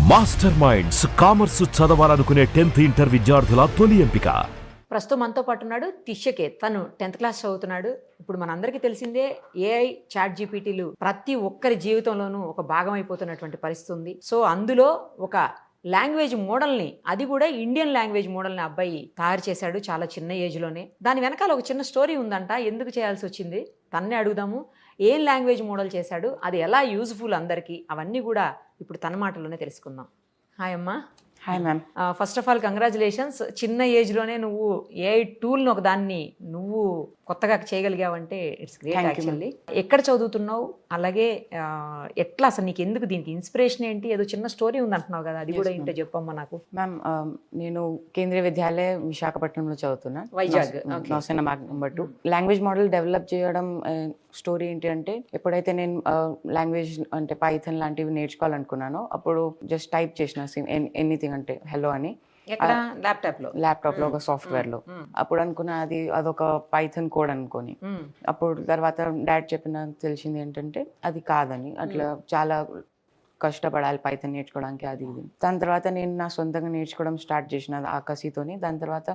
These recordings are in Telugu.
మాస్టర్ మైండ్స్ కామర్స్ చదవాలనుకునే 10th ఇంటర్ విద్యార్థుల తొలి ఎంపిక. ప్రస్తుతం మనతో పాటు ఉన్నాడు తిష్యకే. తను 10th క్లాస్ చదువుతున్నాడు. ఇప్పుడు మనందరికీ తెలిసిందే ఏఐ చాట్ జీపీటీలు ప్రతి ఒక్కరి జీవితంలోనూ ఒక భాగం అయిపోతున్నటువంటి పరిస్థితి ఉంది. సో అందులో ఒక లాంగ్వేజ్ మోడల్ని, అది కూడా ఇండియన్ లాంగ్వేజ్ మోడల్ని అబ్బాయి తయారు చేశాడు చాలా చిన్న ఏజ్లోనే. దాని వెనకాల ఒక చిన్న స్టోరీ ఉందంట. ఎందుకు చేయాల్సి వచ్చింది తన్నే అడుగుదాము. ఏం లాంగ్వేజ్ మోడల్ చేశాడు, అది ఎలా యూజ్ఫుల్ అందరికీ, అవన్నీ కూడా ఇప్పుడు తన మాటల్లోనే తెలుసుకుందాం. హాయ్ అమ్మా. Hi ma'am. First of all congratulations. చిన్న ఏజ్లోనే నువ్వు ఏఐ టూల్ని ఒక దాన్ని నువ్వు కొత్తగా చేయగలిగావంటే ఇట్స్ గ్రేట్ యాక్చువల్లీ. ఎక్కడ చదువుతున్నావు, అలాగే ఎట్లా అసలు నీకు ఎందుకు దీనికి ఇన్స్పిరేషన్ ఏంటి? ఏదో చిన్న స్టోరీ ఉంది అంటున్నావు కదా, అది కూడా ఏంటో చెప్పమ్మా నాకు. మ్యామ్ నేను కేంద్రీయ విద్యాలయ విశాఖపట్నంలో చదువుతున్నాను, Vizag. Nausena number 2. Language model develop చేయడం స్టోరీ ఏంటి అంటే, ఎప్పుడైతే నేను లాంగ్వేజ్ అంటే పైథన్ లాంటివి నేర్చుకోవాలనుకున్నానో అప్పుడు జస్ట్ టైప్ చేసిన ఎనీథింగ్ అంటే హెలో అని ల్యాప్టాప్ లో ఒక సాఫ్ట్వేర్ లో. అప్పుడు అనుకున్నా అదొక పైథన్ కోడ్ అనుకొని. అప్పుడు తర్వాత డాడ్ చెప్పిన తెలిసింది ఏంటంటే అది కాదని, అట్లా చాలా కష్టపడాలి పైథన్ నేర్చుకోవడానికి అది ఇది. దాని తర్వాత నేను నా సొంతంగా నేర్చుకోవడం స్టార్ట్ చేసిన ఆకాశీతోని. దాని తర్వాత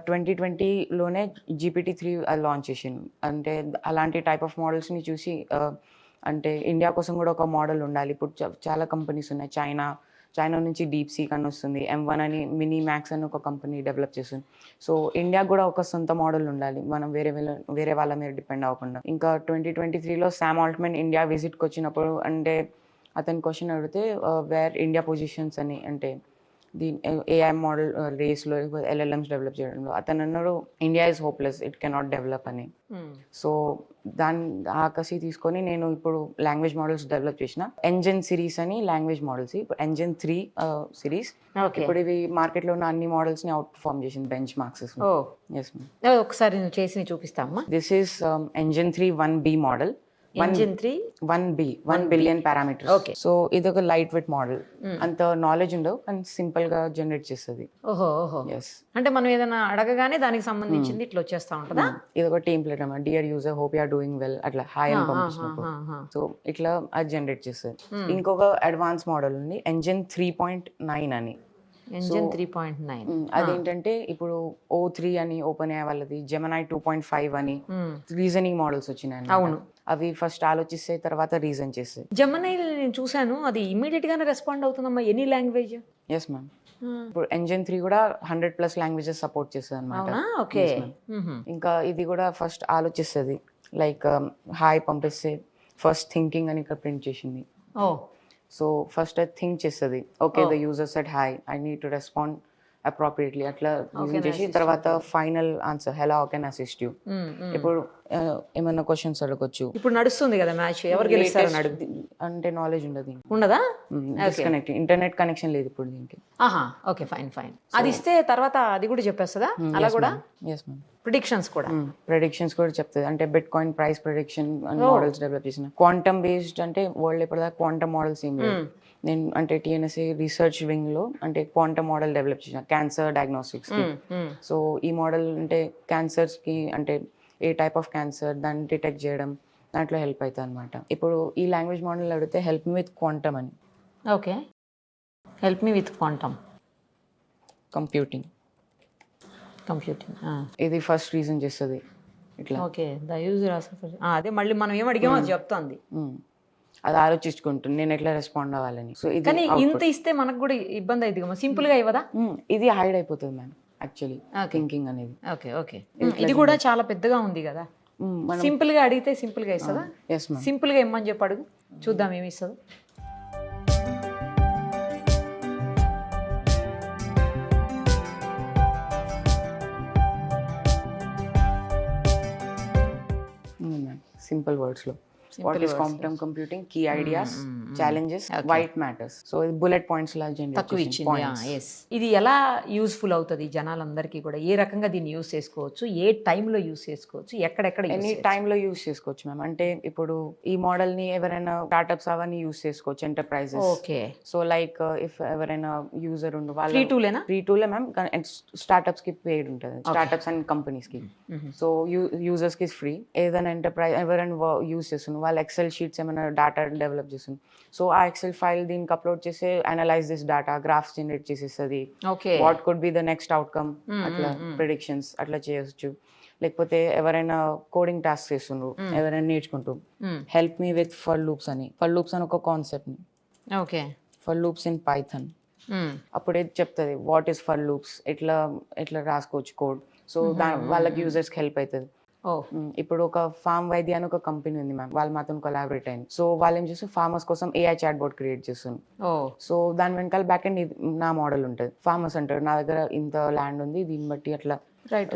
2020లోనే GPT-3 లాంచ్ చేసింది. అంటే అలాంటి టైప్ ఆఫ్ మోడల్స్ని చూసి అంటే ఇండియా కోసం కూడా ఒక మోడల్ ఉండాలి. ఇప్పుడు చాలా కంపెనీస్ ఉన్నాయి. చైనా నుంచి DeepSeek అని వస్తుంది, M1 అని, మినీ మ్యాక్స్ అని ఒక కంపెనీ డెవలప్ చేస్తుంది. సో ఇండియా కూడా ఒక సొంత మోడల్ ఉండాలి, మనం వేరే వాళ్ళ మీద డిపెండ్ అవ్వకుండా. ఇంకా 2023లో శామ్ ఆల్ట్మన్ ఇండియా విజిట్కి వచ్చినప్పుడు అంటే అతని క్వశ్చన్ అడిగితే వేర్ ఇండియా పొజిషన్స్ అని, అంటే దీని AI మోడల్ రేస్లో LLMs డెవలప్ చేయడంలో అతను అన్నాడు India is hopeless, it cannot develop అని. సో దాని ఆకసి తీసుకొని నేను ఇప్పుడు లాంగ్వేజ్ మోడల్స్ డెవలప్ చేసిన ఎంజిన్ సిరీస్ అని లాంగ్వేజ్ మోడల్స్. ఇప్పుడు ఎంజిన్ 3 సిరీస్. ఇప్పుడు ఇవి మార్కెట్లో ఉన్న అన్ని మోడల్స్ ని అవుట్ పర్ఫార్మ్ చేసింది బెంచ్ మార్క్స్. Yes ma'am. ఒకసారి నువ్వు చేసి చూపిస్తామా? This is engine 3 1B model. Engine 3 1B 1 billion parameters. Okay. So ఇది ఒక లైట్ వెయిట్ మోడల్, అంత నాలెడ్జ్ ఉండవు కానీ సింపుల్ గా జనరేట్ చేస్తుంది. ఓహో. ఎస్. అంటే మనం ఏదైనా అడగగానే దానికి సంబంధించింది ఇట్లా వచ్చేస్తా ఉంటుందా? ఇది ఒక టీమ్ ప్లేట్ అన్నమాట. Dear user, hope you are doing well, అట్లా హాయ్ అని పంపించినప్పుడు సో ఇట్లా అది జనరేట్ చేస్తుంది. ఇంకొక అడ్వాన్స్ మోడల్ ఉంది ఎంజిన్ 3.9 అని. ఎంజిన్ 3.9 అదేంటంటే ఇప్పుడు O3 అని ఓపెన్ అయ్యే వాళ్ళది, జెమినై 2.5 అని రీజనింగ్ మోడల్స్ వచ్చినాయి. అవును. అవి ఫస్ట్ ఆలోచిస్తే తర్వాత రీజన్ చేస్తాయి. జెమినై నేను చూసాను, అది ఇమీడియట్ గానే రెస్పాండ్ అవుతుందమ్మా ఎనీ లాంగ్వేజ్. Yes ma'am. ఇప్పుడు ఎంజిన్ 3 కూడా 100+ లాంగ్వేజెస్ సపోర్ట్ చేస్తుంది అనమాట. ఓకే. ఇంకా ఇది కూడా ఫస్ట్ ఆలోచిస్తుంది, లైక్ హాయ్ పంపిస్తే ఫస్ట్ థింకింగ్ అని ఇక్కడ ప్రింట్ చేసింది. సో ఫస్ట్ అది థింక్ చేస్తుంది, okay the user said hi, I need to respond appropriately, అట్లా చేసి తర్వాత final answer hello how can assist you. ఇప్పుడు ఏమైనా క్వశ్చన్స్ అడగొచ్చు. ఇప్పుడు నడుస్తుంది కదా మ్యాచ్, ఎవరు గెలుస్తారు అంటే నాలెడ్జ్ ఉండదు, ఉండదా? డిస్కనెక్ట్, ఇంటర్నెట్ కనెక్షన్ లేదు ఇప్పుడు దీనికి. Okay fine. అది ఇస్తే తర్వాత అది కూడా చెప్పేస్తుందా? అలా కూడా. Yes ma'am. ప్రిడిక్షన్స్ కూడా చెప్తుంది. అంటే బిట్ కాయిన్ ప్రైస్ ప్రిడిక్షన్ అని మోడల్స్ డెవలప్ చేసిన. క్వాంటమ్ బేస్డ్ అంటే వరల్డ్ ఇప్పటిదాకా క్వాంటమ్ మోడల్స్ ఏం లేదు. నేను అంటే TNSA రీసెర్చ్ వింగ్ లో అంటే క్వాంటమ్ మోడల్ డెవలప్ చేసిన క్యాన్సర్ డయాగ్నోస్టిక్స్ కి. సో ఈ మోడల్ అంటే క్యాన్సర్స్ కి, అంటే ఏ టైప్ ఆఫ్ క్యాన్సర్ దాన్ని డిటెక్ట్ చేయడం దాంట్లో హెల్ప్ అవుతుంది అనమాట. ఇప్పుడు ఈ లాంగ్వేజ్ మోడల్ అడిగితే హెల్ప్ మీ విత్ క్వాంటమ్ అని. Okay, help me with quantum computing. ఇది ఫస్ట్ రీజన్ చేస్తుంది ఇట్లా. ఓకే, ద యూజర్ అదే మళ్ళీ మనం ఏం అడిగామో అది చెప్తుంది. అది ఆలోచించుకుంటుంది నేను ఎట్లా రెస్పాండ్ అవ్వాలని. సో ఇది కానీ ఇంత ఇస్తే మనకు కూడా ఇబ్బంది అవుతుంది కదా, సింపుల్ గా ఇవ్వదా? ఇది హైడ్ అయిపోతుంది మ్యామ్ యాక్చువల్లీ థింకింగ్ అనేది. ఓకే. ఇది కూడా చాలా పెద్దగా ఉంది కదా, సింపుల్ గా అడిగితే సింపుల్ గా ఇస్తుందా? Yes ma'am. సింపుల్ గా ఇమ్మని చెప్పి అడుగు, చూద్దాం ఏమి ఇస్తుందో. సింపుల్ వర్డ్స్ లో what is quantum computing, key ideas, challenges, why it matters. So ఇది బుల్లెట్ పాయింట్స్ లా తక్కువ ఇచ్చింది. ఇది ఎలా యూస్ఫుల్ అవుతుంది జనాలందరికీ కూడా? ఏ రకంగా దీన్ని యూస్ చేసుకోవచ్చు, ఏ టైంలో యూస్ చేసుకోవచ్చు, ఎక్కడెక్కడ? ఎనీ టైంలో యూస్ చేసుకోవచ్చు మ్యామ్. అంటే ఇప్పుడు ఈ మోడల్ ని ఎవరైనా స్టార్ట్అప్స్ అవన్నీ యూస్ చేసుకోవచ్చు, enterprises. Okay. So like if ఎవరైనా యూజర్ ఉండు ఫ్రీ టూలే మ్యామ్. స్టార్ట్అప్స్ కి పెయిడ్ ఉంటుంది, స్టార్ట్అప్స్ అండ్ కంపెనీస్ కి. సో యూజర్స్ కి ఫ్రీ. ఏదైనా ఎంటర్ప్రైజ్ ఎవరైనా యూస్ చేస్తున్నారు, వాళ్ళు ఎక్సెల్ షీట్స్ ఏమైనా డేటా డెవలప్ చేస్తుంది, సో ఆ ఎక్సెల్ ఫైల్ దీనికి అప్లోడ్ చేసి analyse this data graphs generate చేసేస్తుంది. Okay. What could be the next outcome, అట్లా ప్రిడిక్షన్స్ అట్లా చేయొచ్చు. లేకపోతే ఎవరైనా కోడింగ్ టాస్క్ చేస్తుండ్రు, ఎవరైనా నేర్చుకుంటూ help me with for loops అని ఒక కాన్సెప్ట్ని, okay, for loops in Python. అప్పుడే చెప్తుంది వాట్ ఈస్ ఫర్ లూప్స్, ఎట్లా రాసుకోవచ్చు కోడ్. సో వాళ్ళకి యూజర్స్కి హెల్ప్ అవుతుంది. ఇప్పుడు ఒక ఫార్మ్ వైద్య అని ఒక కంపెనీ ఉంది మ్యామ్, వాళ్ళు మాతో కొలాబరేట్ అయింది. సో వాళ్ళు ఏం చేస్తారు, ఫార్మర్స్ కోసం AI చాట్ బోర్డ్ క్రియేట్ చేస్తుంది. సో దాని వెనకాల బ్యాక్ ఎండ్ నా మోడల్ ఉంటుంది. ఫార్మర్స్ అంటారు నా దగ్గర ఇంత ల్యాండ్ ఉంది, దీన్ని బట్టి అట్లా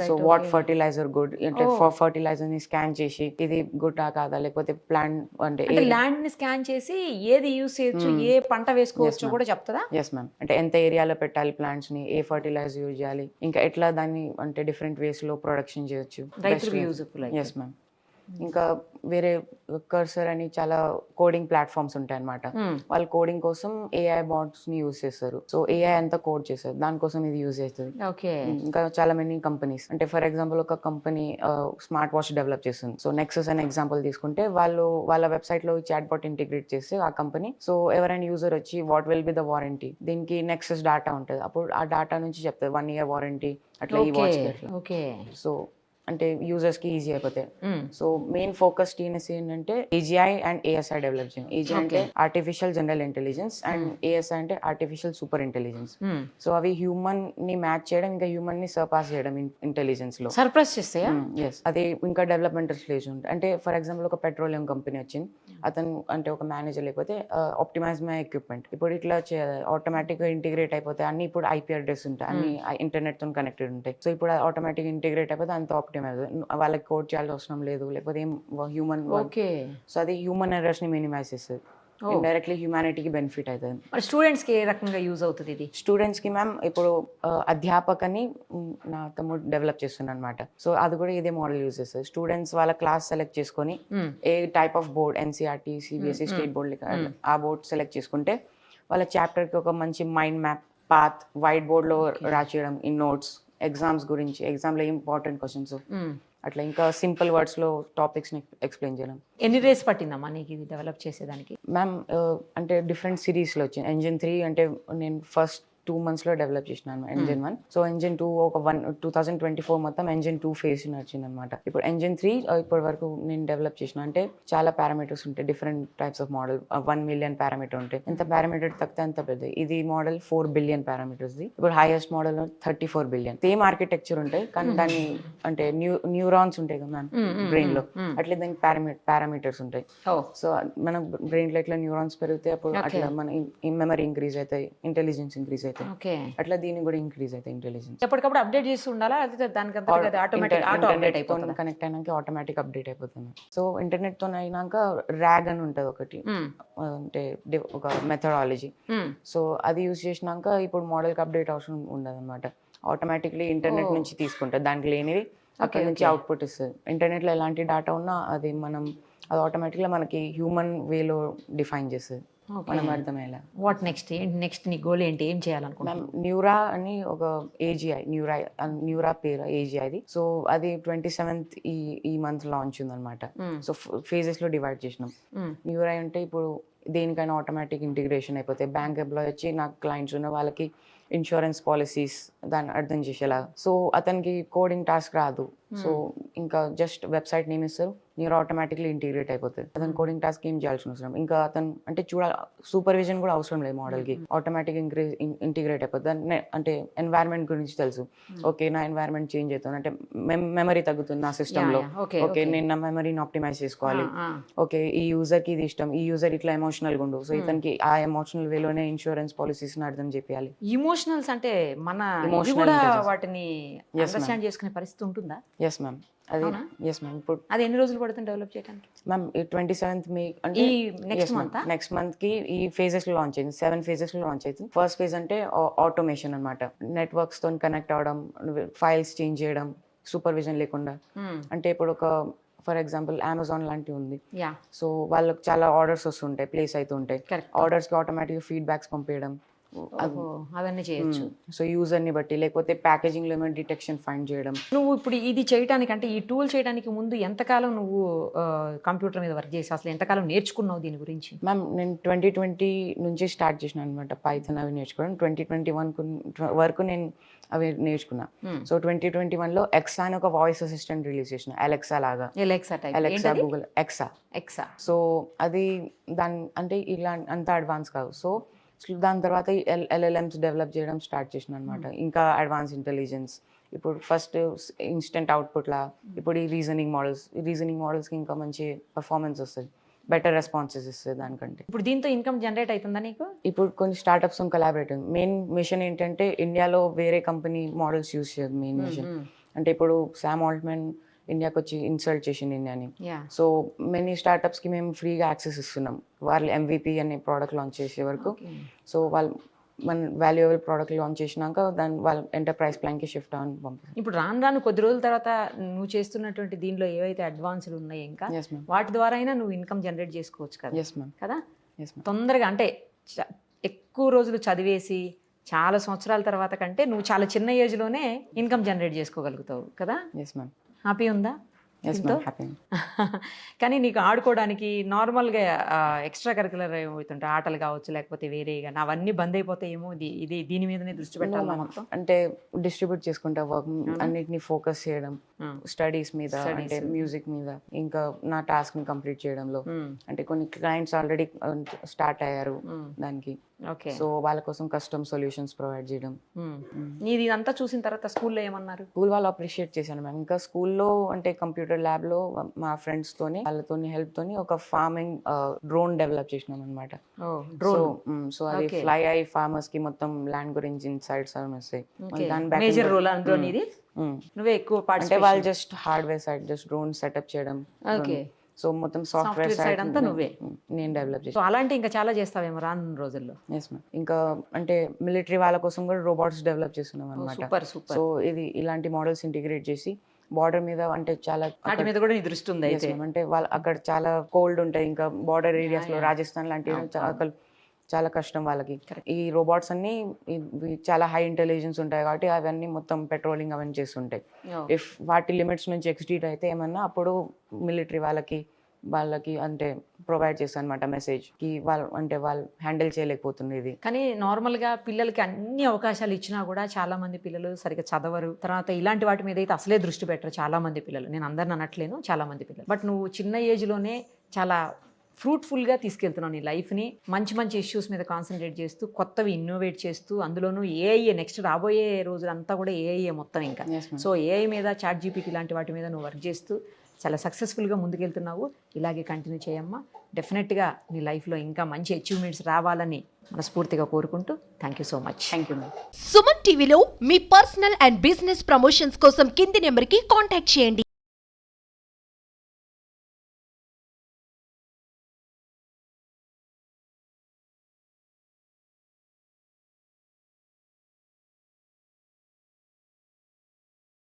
సో వాట్ ఫర్టిలైజర్ గుడ్ అంటే ఫర్టిలైజర్ ని స్కాన్ చేసి ఇది గుడ్డా కాదా, లేకపోతే ప్లాంట్ అంటే ల్యాండ్ ని స్కాన్ చేసి ఏది యూస్ చేయొచ్చు, ఏ పంట వేసుకోవచ్చో కూడా చెప్తారా? Yes ma'am. అంటే ఎంత ఏరియాలో పెట్టాలి ప్లాంట్స్ ని, ఏ ఫర్టిలైజర్ యూజ్ చేయాలి, ఇంకా ఎట్లా దాన్ని అంటే డిఫరెంట్ వేస్ లో ప్రొడక్షన్ చేయొచ్చు. Yes ma'am. ఇంకా వేరే కర్సర్ అని చాలా కోడింగ్ ప్లాట్ఫామ్స్ ఉంటాయి అనమాట. వాళ్ళు కోడింగ్ కోసం AI బాట్స్ ని యూజ్ చేస్తారు. సో AI అంతా కోడ్ చేస్తారు, దానికోసం ఇది యూజ్ చేస్తుంది. ఇంకా చాలా మెనీ కంపెనీస్ అంటే ఫర్ ఎగ్జాంపుల్ ఒక కంపెనీ స్మార్ట్ వాచ్ డెవలప్ చేస్తుంది. సో నెక్సస్ అనే ఎగ్జాంపుల్ తీసుకుంటే వాళ్ళ వెబ్సైట్ లో చాట్ బాట్ ఇంటిగ్రేట్ చేస్తే ఆ కంపెనీ, సో ఎవరైనా యూజర్ వచ్చి what will be the warranty, దీనికి నెక్సస్ డాటా ఉంటుంది, అప్పుడు ఆ డాటా నుంచి చెప్తుంది 1 year వారంటీ అట్లా ఈ వాచ్. సో అంటే యూజర్స్ కి ఈజీ అయిపోతాయి. సో మెయిన్ ఫోకస్ TNSC ఏంటంటే AGI అండ్ ASI డెవలప్ చేయండి. AGI అంటే artificial general intelligence and ASI అంటే ఆర్టిఫిషియల్ సూపర్ ఇంటెలిజెన్స్. సో అవి హ్యూమన్ ని మ్యాచ్ చేయడం, ఇంకా హ్యూమన్ ని సర్పాస్ చేయడం ఇంటెలిజెన్స్ లో. సర్ప్రైజ్ చేస్తాయా? ఎస్, అది ఇంకా డెవలప్మెంటల్ స్టేజ్ ఉంటుంది. అంటే ఫర్ ఎగ్జాంపుల్ ఒక పెట్రోలియం కంపెనీ వచ్చింది, అతను అంటే ఒక మేనేజర్ లేకపోతే ఆప్టిమైజ్ మై ఎక్విప్మెంట్, ఇప్పుడు ఇట్లా ఆటోమేటిక్ గా ఇంటిగ్రేట్ అయిపోతాయి అన్ని. ఇప్పుడు IP అడ్రస్ ఉంటాయి, అన్ని ఇంటర్నెట్ తో కనెక్టెడ్ ఉంటాయి. సో ఇప్పుడు ఆటోమేటిక్ ఇంటిగ్రేట్ అయిపోతే అంత ఆప్టిమైజ్, వాళ్ళకి కోడ్ చేయాల్సిన అవసరం లేదు, లేకపోతే ఏం హ్యూమన్. సో అది హ్యూమన్ ఎర్రర్స్ ని మినిమైజ్ చేస్తుంది, ఇండైరెక్ట్లీ హ్యూమానిటీకి బెనిఫిట్ అవుతుంది. మరి స్టూడెంట్స్ కి ఏ రకంగా యూజ్ అవుతుంది ఇది? స్టూడెంట్స్ కి మ్యామ్ ఇప్పుడు అధ్యాపకని నా తమ్ముడు డెవలప్ చేస్తున్నాను అనమాట. సో అది కూడా ఇదే మోడల్ యూజ్ చేస్తుంది. స్టూడెంట్స్ వాళ్ళ క్లాస్ సెలెక్ట్ చేసుకొని ఏ type of board, NCERT, CBSE, state board ఆ బోర్డ్ సెలెక్ట్ చేసుకుంటే వాళ్ళ చాప్టర్ కి ఒక మంచి mind map, path white board లో రాసేయడం, ఇన్ నోట్స్, ఎగ్జామ్స్ గురించి, ఎగ్జామ్ లో ఇంపార్టెంట్ క్వశ్చన్స్ అట్లా, ఇంకా సింపుల్ వర్డ్స్ లో టాపిక్స్ ని ఎక్స్ప్లెయిన్ చేయడం. ఎన్ని డేస్ పట్టిందమ్మా నీకు ఇది డెవలప్ చేసేదానికి? మ్యామ్ అంటే డిఫరెంట్ సిరీస్ లో వచ్చింది. Engine 3 అంటే నేను ఫస్ట్ 2 months లో డెవలప్ చేసినాను Engine 1. సో Engine 2 ఒక 2024 మొత్తం Engine 2 ఫేజ్ నడిచింది అనమాట. ఇప్పుడు Engine 3 ఇప్పటి వరకు నేను డెవలప్ చేసిన అంటే చాలా పారామీటర్స్ ఉంటాయి, different types of model, 1 million parameter ఉంటాయి. ఎంత పారామీటర్ తగ్గితే అంత పెద్ద. ఇది మోడల్ 4 billion పారామీటర్స్ ది. ఇప్పుడు highest model 34 billion. Same architecture ఉంటాయి కానీ దాన్ని అంటే న్యూరాన్స్ ఉంటాయి కదా మ్యామ్ బ్రెయిన్ లో, అట్లా దానికి పారామీటర్స్ ఉంటాయి. సో మన బ్రెయిన్ లో ఇట్లా న్యూరాన్స్ పెరిగితే అప్పుడు అట్లా మన మెమరీ ఇంక్రీజ్ అవుతాయి, ఇంటెలిజెన్స్ ఇంక్రీజ్ అవుతాయి. అట్లా దీనికి కూడా ఇంక్రీజ్ అవుతాయి ఇంటెలిజెన్స్. ఎప్పటికప్పుడు అప్డేట్ చేస్తూ ఉండాలా, కనెక్ట్ అయినాక ఆటోమేటిక్ అప్డేట్ అయిపోతుంది. సో ఇంటర్నెట్ తో అయినాక RAG అని ఉంటుంది ఒకటి, అంటే ఒక మెథడాలజీ. సో అది యూజ్ చేసినాక ఇప్పుడు మోడల్ కి అప్డేట్ అవసరం ఉండదు అనమాట. ఆటోమేటిక్లీ ఇంటర్నెట్ నుంచి తీసుకుంటుంది, దానికి లేనివి అక్కడ నుంచి అవుట్పుట్ ఇస్తుంది. ఇంటర్నెట్ లో ఎలాంటి డేటా ఉన్నా అది ఆటోమేటిక్గా మనకి హ్యూమన్ వేలో డిఫైన్ చేస్తుంది, మనం అర్థమయ్యేలా. వాట్ నెక్స్ట్ నీ గోల్ ఏంటి, ఏం చేయాలనుకుంటున్నాం? న్యూరా అని ఒక AGI, న్యూరా పేరు AGIది. సో అది 27th ఈ మంత్ లాంచ్ ఉంది అనమాట. సో ఫేజెస్ లో డివైడ్ చేసినాం. న్యూరా అంటే ఇప్పుడు దేనికైనా ఆటోమేటిక్ ఇంటిగ్రేషన్ అయిపోతే, బ్యాంక్ ఎంప్లాయ్ వచ్చి నాకు క్లయింట్స్ ఉన్న వాళ్ళకి ఇన్సూరెన్స్ పాలసీస్ దాన్ని అర్థం చేసేలా. సో అతనికి కోడింగ్ టాస్క్ రాదు, సో ఇంకా జస్ట్ వెబ్సైట్ నేమ్ ఇస్తారు, న్యూరా ఆటోమేటిక్లీ ఇంటిగ్రేట్ అయిపోతుంది. అతను కోడింగ్ టాస్క్ ఏం చేయాల్సిన అవసరం, ఇంకా అతను అంటే సూపర్విజన్ కూడా అవసరం లేదు మోడల్ కి, ఆటోమేటిక్ ఇంటిగ్రేట్ అయిపోతుంది. అంటే ఎన్వైరన్మెంట్ గురించి తెలుసు, ఓకే నా ఎన్వైరన్మెంట్ చేంజ్ అవుతుంది అంటే మెమరీ తగ్గుతుంది నా సిస్టమ్ లో, ఓకే నేను నా మెమరీని ఆప్టిమైజ్ చేసుకోవాలి, ఓకే ఈ యూజర్ కి ఇది ఇష్టం, ఈ యూజర్ ఇట్లా ఎమోషనల్ గా ఉండు, సో ఇతనికి ఆ ఎమోషనల్ వేలోనే ఇన్సూరెన్స్ పాలసీస్ అర్థం చెప్పాలి. ఇమోషనల్స్ అంటే మన కూడా వాటిని అండర్స్టాండ్ చేసుకునే పరిస్థితి ఉంటుందా? Yes ma'am. అది ఎస్ మ్యామ్. ఇప్పుడు అది ఎన్ని రోజులు పడుతుంది డెవలప్ చేయడానికి మ్యామ్? 27th May అంటే నెక్స్ట్ మంత్ కి ఈ ఫేజెస్ లో లాంచ్ అయింది. 7 phases లో లాంచ్ అవుతుంది. ఫస్ట్ ఫేజ్ అంటే ఆటోమేషన్ అనమాట, నెట్వర్క్స్ తో కనెక్ట్ అవడం, ఫైల్స్ చేంజ్ చేయడం సూపర్విజన్ లేకుండా. అంటే ఇప్పుడు ఒక ఫర్ ఎగ్జాంపుల్ Amazon లాంటివి ఉంది, సో వాళ్ళకి చాలా ఆర్డర్స్ వస్తుంటాయి, ప్లేస్ అవుతుంటాయి, ఆర్డర్స్ కి ఆటోమేటిక్ ఫీడ్బ్యాక్స్ పంపించడం, ఓహో, అవన్నీ చేయొచ్చు. సో యూజర్ని బట్టి, లేకపోతే ప్యాకేజింగ్లో ఏమైనా డిటెక్షన్ ఫైండ్ చేయడం. నువ్వు ఇప్పుడు ఇది చేయడానికి అంటే ఈ టూల్ చేయడానికి ముందు ఎంతకాలం నువ్వు కంప్యూటర్ మీద వర్క్ చేసి అసలు ఎంతకాలం నేర్చుకున్నావు దీని గురించి? మ్యామ్ నేను 2020 నుంచి స్టార్ట్ చేసిన అనమాట పైథాన్ అవి నేర్చుకోవడం. 2021 వరకు నేను అవి నేర్చుకున్నా. సో 2021లో ఎక్సా అని ఒక వాయిస్ అసిస్టెంట్ రిలీజ్ చేసిన, అలెక్సా లాగా. Alexa, Google Exa. సో అది దాని అంటే ఇలా అంత అడ్వాన్స్ కాదు. సో దాని తర్వాత ఎల్ఎల్ఎమ్స్ డెవలప్ చేయడం స్టార్ట్ చేసిన అనమాట. ఇంకా అడ్వాన్స్ ఇంటెలిజెన్స్, ఇప్పుడు ఫస్ట్ ఇన్స్టెంట్ అవుట్పుట్లా, ఇప్పుడు ఈ రీజనింగ్ మోడల్స్కి ఇంకా మంచి పర్ఫార్మెన్స్ వస్తుంది, బెటర్ రెస్పాన్సెస్ ఇస్తుంది దానికంటే. ఇప్పుడు దీంతో ఇన్కమ్ జనరేట్ అవుతుందా నీకు? ఇప్పుడు కొన్ని స్టార్టప్స్ కొలాబరేట్. మెయిన్ మిషన్ ఏంటంటే ఇండియాలో వేరే కంపెనీ మోడల్స్ యూస్ చేయదు. మెయిన్ మిషన్ అంటే ఇప్పుడు శామ్ ఆల్ట్మన్ ఇండియాకి వచ్చి ఇన్సల్ట్ చేసింది ఇండియాని. సో మెనీ స్టార్టప్స్కి మేము ఫ్రీగా యాక్సెస్ ఇస్తున్నాం వాళ్ళు MVP అనే ప్రోడక్ట్ లాంచ్ చేసే వరకు. సో వాళ్ళు మన వాల్యుయబుల్ ప్రోడక్ట్ లాంచ్ చేసినాక దాన్ని వాళ్ళ ఎంటర్ప్రైజ్ ప్లాన్కి షిఫ్ట్ అని పంపిస్తాం. ఇప్పుడు రాను కొద్ది రోజుల తర్వాత నువ్వు చేస్తున్నటువంటి దీనిలో ఏవైతే అడ్వాన్స్డ్ ఉన్నాయో ఇంకా వాటి ద్వారా అయినా నువ్వు ఇన్కమ్ జనరేట్ చేసుకోవచ్చు కదా. Yes ma'am. కదా తొందరగా అంటే ఎక్కువ రోజులు చదివేసి చాలా సంవత్సరాల తర్వాత కంటే నువ్వు చాలా చిన్న ఏజ్లోనే ఇన్కమ్ జనరేట్ చేసుకోగలుగుతావు కదా. Yes ma'am. హ్యాపీ ఉందా? Yes ma'am, happy. కానీ నీకు ఆడుకోవడానికి నార్మల్గా ఎక్స్ట్రా కరికులర్ ఏమవుతుంటాయి, ఆటలు కావచ్చు లేకపోతే వేరే కానీ అవన్నీ బంద్ అయిపోతాయేమో. ఇది దీని మీదనే దృష్టి పెట్టాలి మొత్తం. అంటే డిస్ట్రిబ్యూట్ చేసుకుంటా వర్క్ అన్నిటిని ఫోకస్ చేయడం, స్టడీస్ మీద అంటే మ్యూజిక్ మీద, ఇంకా నా టాస్క్ ని కంప్లీట్ చేయడంలో. అంటే కొన్ని క్లయింట్స్ ఆల్రెడీ స్టార్ట్ అయ్యారు దానికి. సో వాళ్ళ కోసం కస్టమ్ సొల్యూషన్స్ ప్రొవైడ్ చేయడం. నీది ఇదంతా చూసిన తర్వాత స్కూల్లో ఏమన్నారు? స్కూల్ వాళ్ళు అప్రిషియేట్ చేశాను మ్యామ్. ఇంకా స్కూల్లో అంటే కంప్యూటర్ ల్యాబ్ లో మా ఫ్రెండ్స్ తోని వాళ్ళతోని హెల్ప్ తోని ఒక ఫార్మింగ్ డ్రోన్ డెవలప్ చేసినాం అనమాట. సో అది ఫ్లై అయ్యి ఫార్మర్స్ కి మొత్తం ల్యాండ్ గురించి ఇన్సైట్స్ అవి వస్తాయి. మేజర్ రోల్ అందులో నీది? నువ్వే ఎక్కువ అంటే వాళ్ళు just hardware side just drone setup చేయడం. సో మొత్తం సాఫ్ట్వేర్ సైడ్ అంతా నువ్వే నేను డెవలప్ చేసి. అలాంటి ఇంకా చాలా చేస్తావేమో రాను రోజుల్లో. Yes ma'am. ఇంకా అంటే మిలిటరీ వాళ్ళ కోసం కూడా రోబోట్స్ డెవలప్ చేస్తున్నాం అనమాట. సో ఇది ఇలాంటి మోడల్స్ ఇంటిగ్రేట్ చేసి బార్డర్ మీద అంటే చాలా వాటి మీద కూడా నీ దృష్టి ఉంది అయితే. అంటే వాళ్ళు అక్కడ చాలా కోల్డ్ ఉంటాయి, ఇంకా బార్డర్ ఏరియాస్ లో రాజస్థాన్ లాంటివి చాలా కష్టం వాళ్ళకి. ఈ రోబోట్స్ అన్ని చాలా హై ఇంటెలిజెన్స్ ఉంటాయి కాబట్టి అవన్నీ మొత్తం పెట్రోలింగ్ అవన్నీ చేస్తుంటాయి. ఇఫ్ వాటి లిమిట్స్ నుంచి ఎక్స్టీడ్ అయితే ఏమన్నా అప్పుడు మిలిటరీ వాళ్ళకి అంటే ప్రొవైడ్ చేస్తాను అనమాట మెసేజ్ కి వాళ్ళు హ్యాండిల్ చేయలేకపోతుంది ఇది. కానీ నార్మల్ గా పిల్లలకి అన్ని అవకాశాలు ఇచ్చినా కూడా చాలా మంది పిల్లలు సరిగ్గా చదవరు, తర్వాత ఇలాంటి వాటి మీద అయితే అసలే దృష్టి పెట్టరు చాలా మంది పిల్లలు. నేను అందరిని అనట్లేను, చాలా మంది పిల్లలు. బట్ నువ్వు చిన్న ఏజ్ లోనే చాలా ఫ్రూట్ఫుల్గా తీసుకెళ్తున్నావు నీ లైఫ్ని. మంచి ఇష్యూస్ మీద కాన్సన్ట్రేట్ చేస్తూ కొత్తవి ఇన్నోవేట్ చేస్తూ, అందులోనూ ఏఐ నెక్స్ట్ రాబోయే రోజులంతా కూడా ఏఐ మొత్తం ఇంకా. సో ఏఐ మీద ChatGPT లాంటి వాటి మీద నువ్వు వర్క్ చేస్తూ చాలా సక్సెస్ఫుల్గా ముందుకెళ్తున్నావు. ఇలాగే కంటిన్యూ చేయమ్మా. డెఫినెట్గా నీ లైఫ్లో ఇంకా మంచి అచీవ్మెంట్స్ రావాలని మనస్ఫూర్తిగా కోరుకుంటూ thank you so much. Thank you ma'am. Suman టీవీలో మీ పర్సనల్ అండ్ బిజినెస్ ప్రమోషన్స్ కోసం కింది నెంబర్కి కాంటాక్ట్ చేయండి.